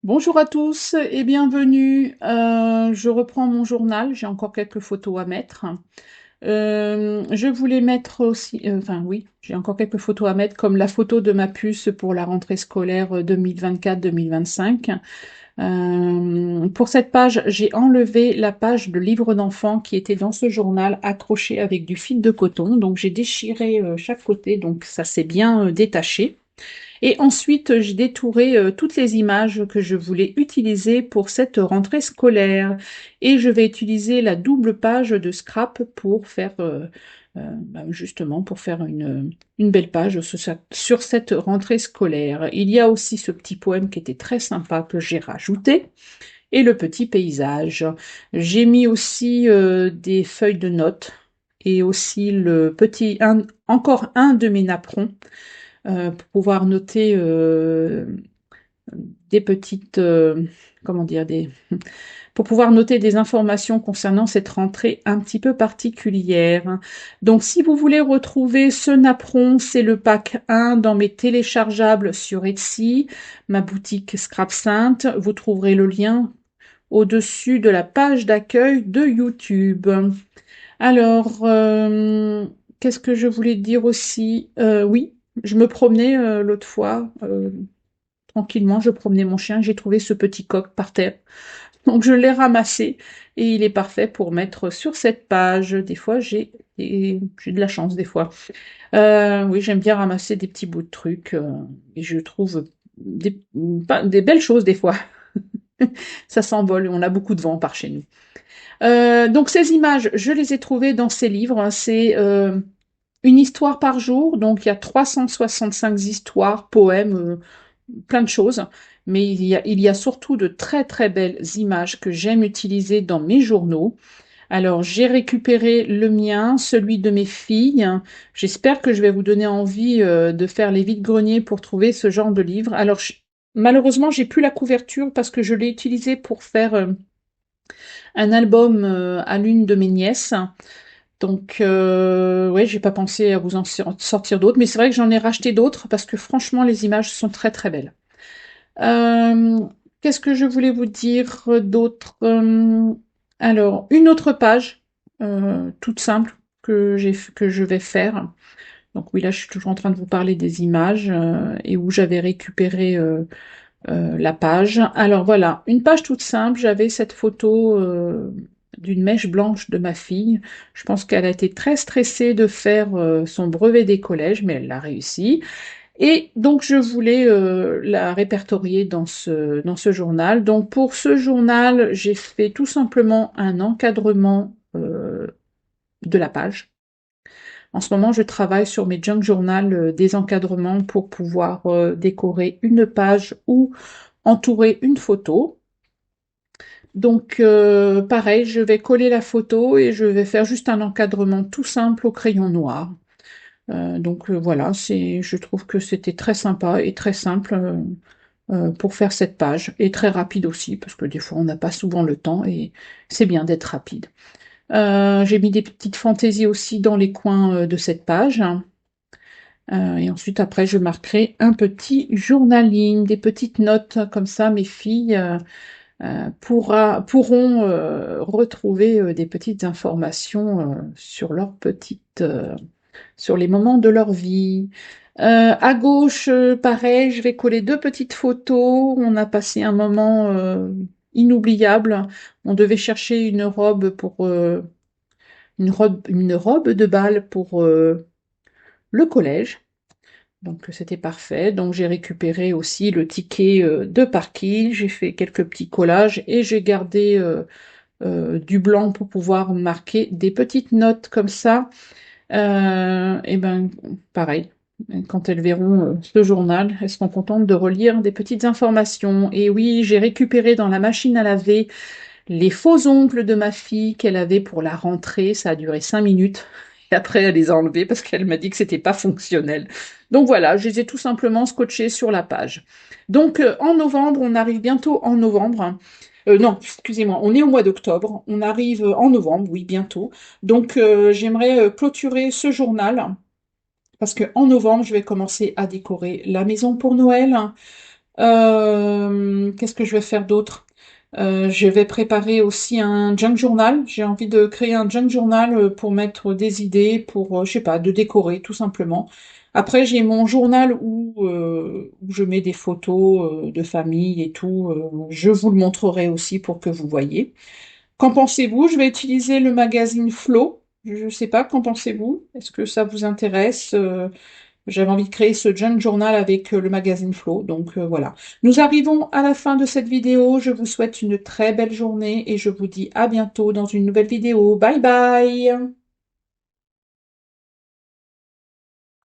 Bonjour à tous et bienvenue. Je reprends mon journal, j'ai encore quelques photos à mettre. Je voulais mettre aussi, enfin oui, j'ai encore quelques photos à mettre, comme la photo de ma puce pour la rentrée scolaire 2024-2025. Pour cette page, j'ai enlevé la page de livre d'enfant qui était dans ce journal accrochée avec du fil de coton. Donc j'ai déchiré chaque côté, donc ça s'est bien détaché. Et ensuite, j'ai détouré toutes les images que je voulais utiliser pour cette rentrée scolaire. Et je vais utiliser la double page de scrap pour faire, justement, pour faire une belle page sur cette rentrée scolaire. Il y a aussi ce petit poème qui était très sympa que j'ai rajouté. Et le petit paysage. J'ai mis aussi des feuilles de notes et aussi encore un de mes napperons pour pouvoir noter des petites, comment dire, pour pouvoir noter des informations concernant cette rentrée un petit peu particulière. Donc, si vous voulez retrouver ce napperon, c'est le pack 1 dans mes téléchargeables sur Etsy, ma boutique Scrap Sainte. Vous trouverez le lien au-dessus de la page d'accueil de YouTube. Alors, qu'est-ce que je voulais dire aussi? Oui, je me promenais l'autre fois, tranquillement, je promenais mon chien, j'ai trouvé ce petit coq par terre. Donc je l'ai ramassé et il est parfait pour mettre sur cette page. Des fois, j'ai de la chance, des fois. Oui, j'aime bien ramasser des petits bouts de trucs et je trouve des, des belles choses des fois. Ça s'envole, on a beaucoup de vent par chez nous. Donc ces images, je les ai trouvées dans ces livres. C'est une histoire par jour, donc il y a 365 histoires, poèmes, plein de choses. Mais il y a surtout de très très belles images que j'aime utiliser dans mes journaux. Alors j'ai récupéré le mien, celui de mes filles. J'espère que je vais vous donner envie de faire les vides-greniers pour trouver ce genre de livre. Alors malheureusement, j'ai plus la couverture parce que je l'ai utilisé pour faire un album à l'une de mes nièces. Donc, ouais, j'ai pas pensé à vous en sortir d'autres, mais c'est vrai que j'en ai racheté d'autres parce que franchement, les images sont très très belles. Euh, Qu'est-ce que je voulais vous dire d'autre? Alors, une autre page toute simple que je vais faire. Donc oui, là, je suis toujours en train de vous parler des images et où j'avais récupéré la page. Alors voilà, une page toute simple. J'avais cette photo d'une mèche blanche de ma fille. Je pense qu'elle a été très stressée de faire son brevet des collèges, mais elle l'a réussi. Et donc je voulais la répertorier dans ce journal. Donc pour ce journal, j'ai fait tout simplement un encadrement de la page. En ce moment, je travaille sur mes junk journal des encadrements pour pouvoir décorer une page ou entourer une photo. Donc, pareil, je vais coller la photo et je vais faire juste un encadrement tout simple au crayon noir. Donc voilà, je trouve que c'était très sympa et très simple pour faire cette page et très rapide aussi parce que des fois on n'a pas souvent le temps et c'est bien d'être rapide. J'ai mis des petites fantaisies aussi dans les coins de cette page. Et ensuite, après, je marquerai un petit journaling, des petites notes comme ça. Mes filles pourront retrouver des petites informations sur sur les moments de leur vie. À gauche, pareil, je vais coller deux petites photos. On a passé un moment inoubliable. On devait chercher une robe pour une robe de bal pour le collège. Donc c'était parfait. Donc j'ai récupéré aussi le ticket de parking. J'ai fait quelques petits collages et j'ai gardé du blanc pour pouvoir marquer des petites notes comme ça. Et ben pareil. Quand elles verront ce journal, elles seront contentes de relire des petites informations. Et oui, j'ai récupéré dans la machine à laver les faux ongles de ma fille qu'elle avait pour la rentrée. Ça a duré 5 minutes. Et après, elle les a enlevés parce qu'elle m'a dit que c'était pas fonctionnel. Donc voilà, je les ai tout simplement scotchés sur la page. Donc en novembre, on arrive bientôt en novembre. Non, excusez-moi, on est au mois d'octobre. On arrive en novembre, oui, bientôt. Donc j'aimerais clôturer ce journal parce que en novembre, je vais commencer à décorer la maison pour Noël. Qu'est-ce que je vais faire d'autre? Je vais préparer aussi un junk journal. J'ai envie de créer un junk journal pour mettre des idées, pour, je sais pas, de décorer tout simplement. Après, j'ai mon journal où je mets des photos de famille et tout. Je vous le montrerai aussi pour que vous voyez. Qu'en pensez-vous? Je vais utiliser le magazine Flow. Je sais pas, qu'en pensez-vous? Est-ce que ça vous intéresse? J'avais envie de créer ce junk journal avec le magazine Flow. Donc voilà. Nous arrivons à la fin de cette vidéo. Je vous souhaite une très belle journée et je vous dis à bientôt dans une nouvelle vidéo. Bye bye!